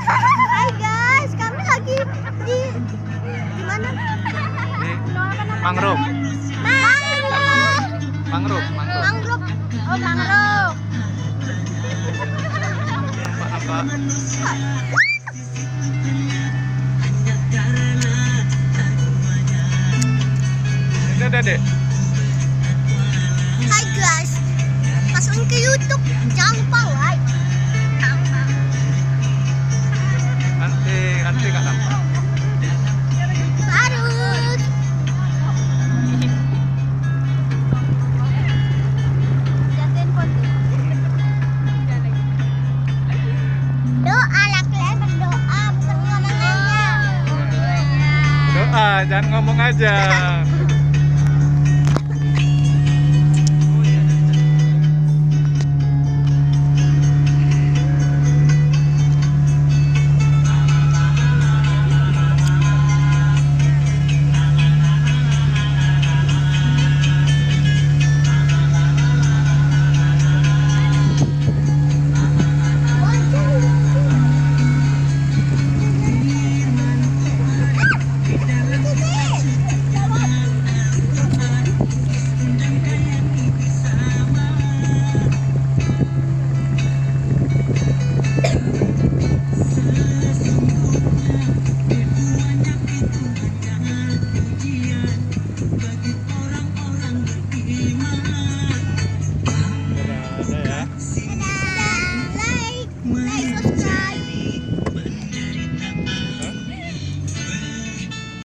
Hai guys, kami lagi di mana? Di mangrove. Mangrove. Mangrove. Oh, mangrove. Apa? Udah, Dek. Hai guys, masukin ke YouTube, jangan lupa like. Nanti nggak nampak. Harus. Jatuhin foto. Doa lah, kalian berdoa bukan ngomong aja. Doa, jangan ngomong aja.